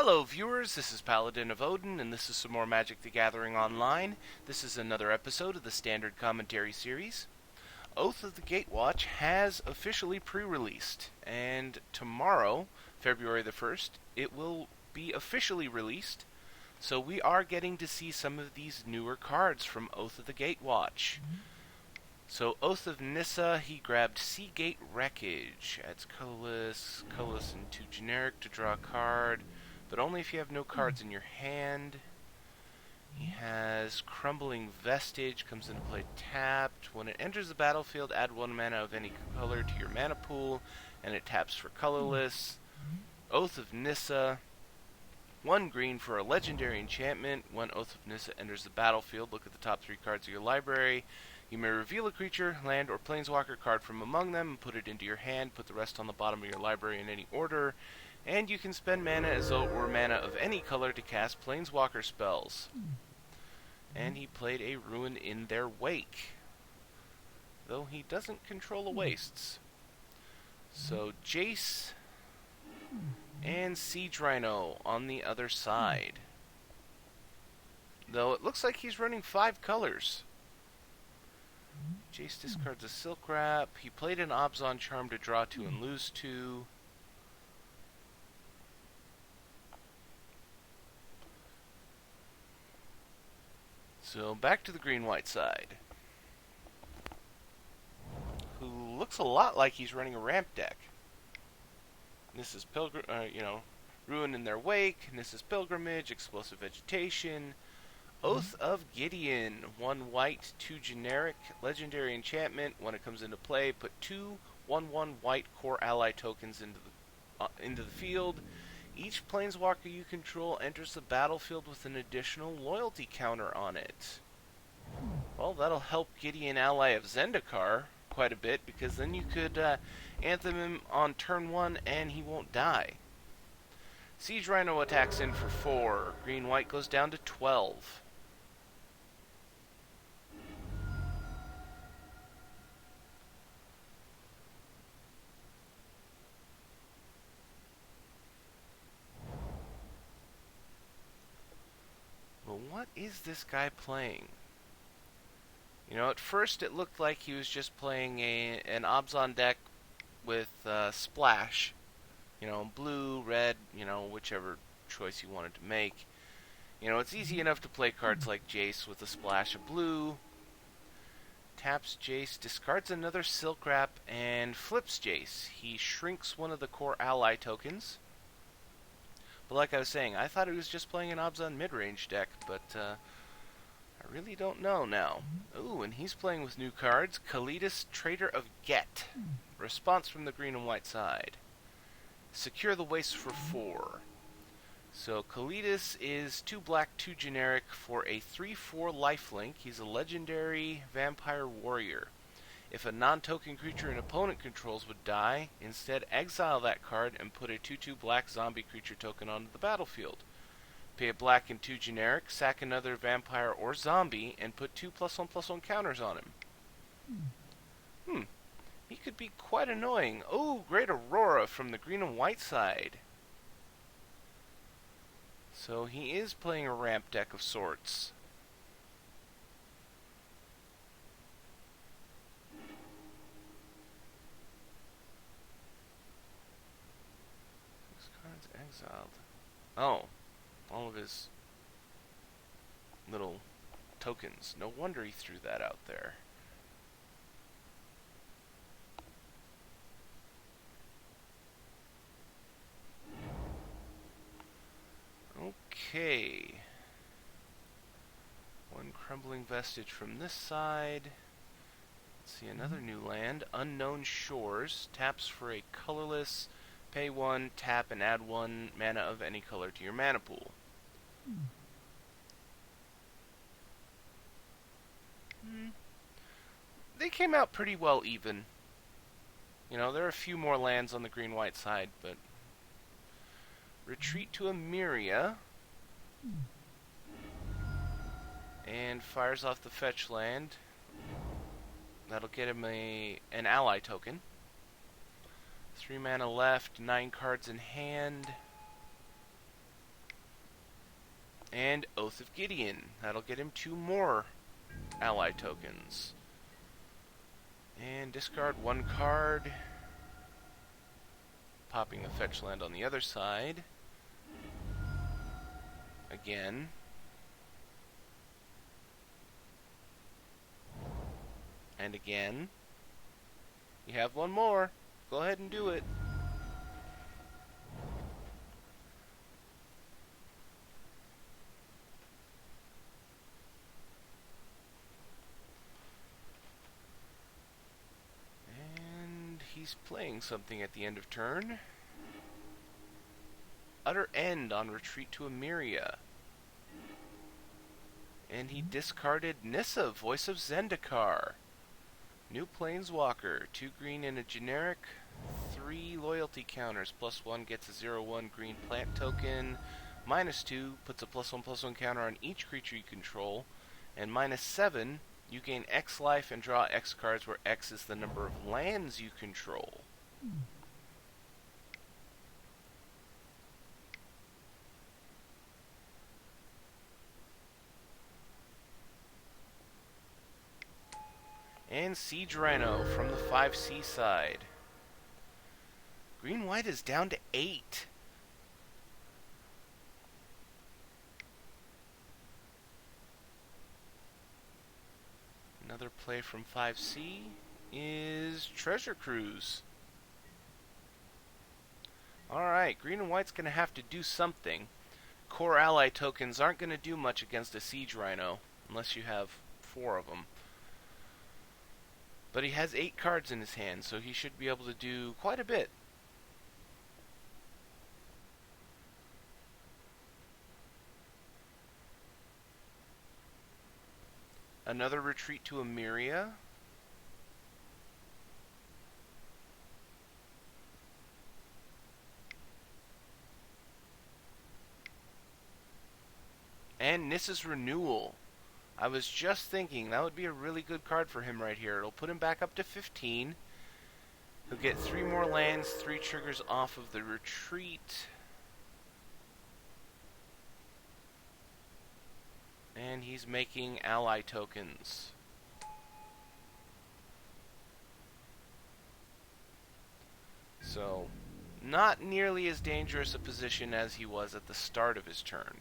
Hello viewers, this is Paladin of Odin, and this is some more Magic the Gathering Online. This is another episode of the Standard Commentary series. Oath of the Gatewatch has officially pre-released, and tomorrow, February the 1st, it will be officially released. So we are getting to see some of these newer cards from Oath of the Gatewatch. So Oath of Nissa, he grabbed Seagate Wreckage. Adds colorless, and 2 generic to draw a card, but only if you have no cards in your hand. He has Crumbling Vestige, comes into play tapped. When it enters the battlefield, add 1 mana of any color to your mana pool, and it taps for colorless. Oath of Nissa, 1 green for a legendary enchantment. When Oath of Nissa enters the battlefield, look at the top 3 cards of your library. You may reveal a creature, land, or planeswalker card from among them and put it into your hand. Put the rest on the bottom of your library in any order. And you can spend mana as though it were mana of any color to cast planeswalker spells. And he played a Ruin in their wake, though he doesn't control the wastes. So Jace and Siege Rhino on the other side. Though it looks like he's running 5 colors. Jace discards a Silk Wrap. He played an Abzan Charm to draw 2 and lose 2. So back to the green-white side, who looks a lot like he's running a ramp deck. This is Ruin in their wake. This is Pilgrimage, Explosive Vegetation. Oath of Gideon, 1 white, 2 generic, legendary enchantment. When it comes into play, put 2 1/1 white core ally tokens into the field. Each planeswalker you control enters the battlefield with an additional loyalty counter on it. Well, that'll help Gideon ally of Zendikar quite a bit, because then you could anthem him on turn 1 and he won't die. Siege Rhino attacks in for 4. Green-white goes down to 12. But what is this guy playing? You know, at first it looked like he was just playing an Abzan deck with Splash. You know, blue, red, whichever choice you wanted to make. You know, it's easy enough to play cards like Jace with a splash of blue. Taps Jace, discards another Silk Wrap, and flips Jace. He shrinks one of the core ally tokens. But like I was saying, I thought he was just playing an Abzan mid-range deck, but I really don't know now. Ooh, and he's playing with new cards. Kalidas, Trader of Get. Response from the green and white side. Secure the Waste for 4. So Kalidas is 2 black, 2 generic for a 3/4 lifelink. He's a legendary vampire warrior. If a non-token creature an opponent controls would die, instead exile that card and put a 2/2 black zombie creature token onto the battlefield. Pay a black and 2 generic, sack another vampire or zombie, and put 2 +1/+1 counters on him. He could be quite annoying. Oh, Great Aurora from the green and white side. So he is playing a ramp deck of sorts. This card's exiled. Oh, all of his little tokens. No wonder he threw that out there. Okay. 1 Crumbling Vestige from this side. Let's see, another new land. Unknown Shores. Taps for a colorless. Pay 1, tap, and add 1 mana of any color to your mana pool. They came out pretty well even. You know, there are a few more lands on the green-white side, but... Retreat to Emeria. And fires off the fetch land. That'll get him an ally token. 3 mana left, 9 cards in hand. And Oath of Gideon. That'll get him 2 more ally tokens. And discard 1 card. Popping the fetch land on the other side. Again. And again. You have 1 more. Go ahead and do it. And he's playing something at the end of turn. Utter End on Retreat to Emeria. And he discarded Nissa, Voice of Zendikar. New Planeswalker, 2 green and a generic, 3 loyalty counters, +1 gets a 0/1 green plant token, -2 puts a +1/+1 counter on each creature you control, and -7 you gain X life and draw X cards where X is the number of lands you control. And Siege Rhino from the 5C side. Green-white is down to 8. Another play from 5C is Treasure Cruise. Alright, green and white's going to have to do something. Core ally tokens aren't going to do much against a Siege Rhino, unless you have 4 of them. But he has 8 cards in his hand, so he should be able to do quite a bit. Another Retreat to Emeria. And Nissa's Renewal. I was just thinking that would be a really good card for him right here. It'll put him back up to 15. He'll get 3 more lands, 3 triggers off of the retreat. And he's making ally tokens. So, not nearly as dangerous a position as he was at the start of his turn.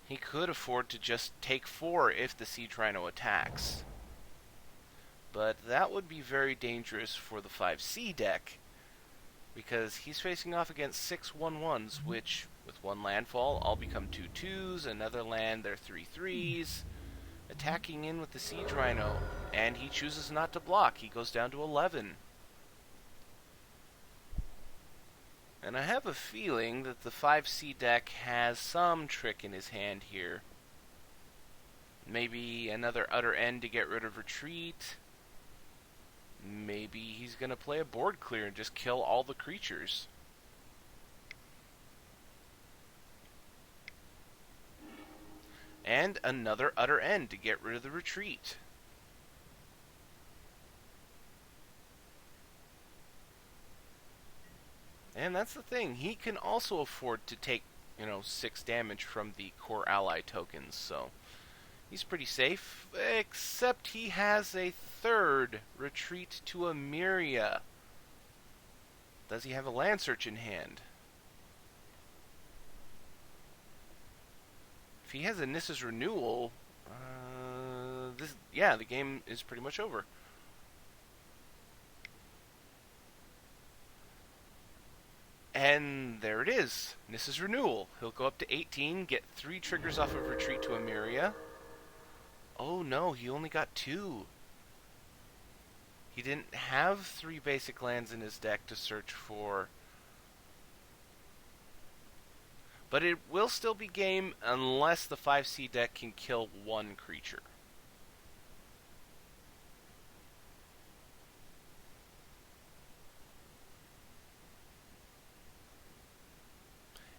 He could afford to just take 4 if the Siege Rhino attacks. But that would be very dangerous for the 5C deck, because he's facing off against 6 1/1s, which, with 1 landfall, all become 2 2s, another land, they're 3 3s, attacking in with the Siege Rhino, and he chooses not to block. He goes down to 11. And I have a feeling that the 5C deck has some trick in his hand here. Maybe another Utter End to get rid of Retreat. Maybe he's going to play a board clear and just kill all the creatures. And another Utter End to get rid of the Retreat. And that's the thing, he can also afford to take, 6 damage from the core ally tokens, so he's pretty safe, except he has a 3rd Retreat to Emeria. Does he have a Land Search in hand? If he has a Nissa's Renewal, the game is pretty much over. And there it is, Nissa's Renewal. He'll go up to 18, get 3 triggers off of Retreat to Emeria. Oh no, he only got 2. He didn't have 3 basic lands in his deck to search for. But it will still be game unless the 5C deck can kill 1 creature.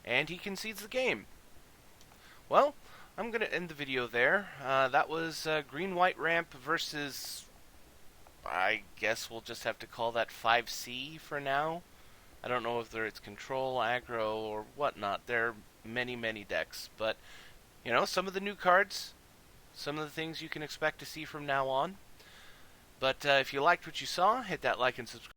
And he concedes the game. Well, I'm going to end the video there. That was Green-White Ramp versus, I guess we'll just have to call that 5C for now. I don't know if it's control, aggro, or whatnot. There are many, many decks. But, some of the new cards, some of the things you can expect to see from now on. But if you liked what you saw, hit that like and subscribe.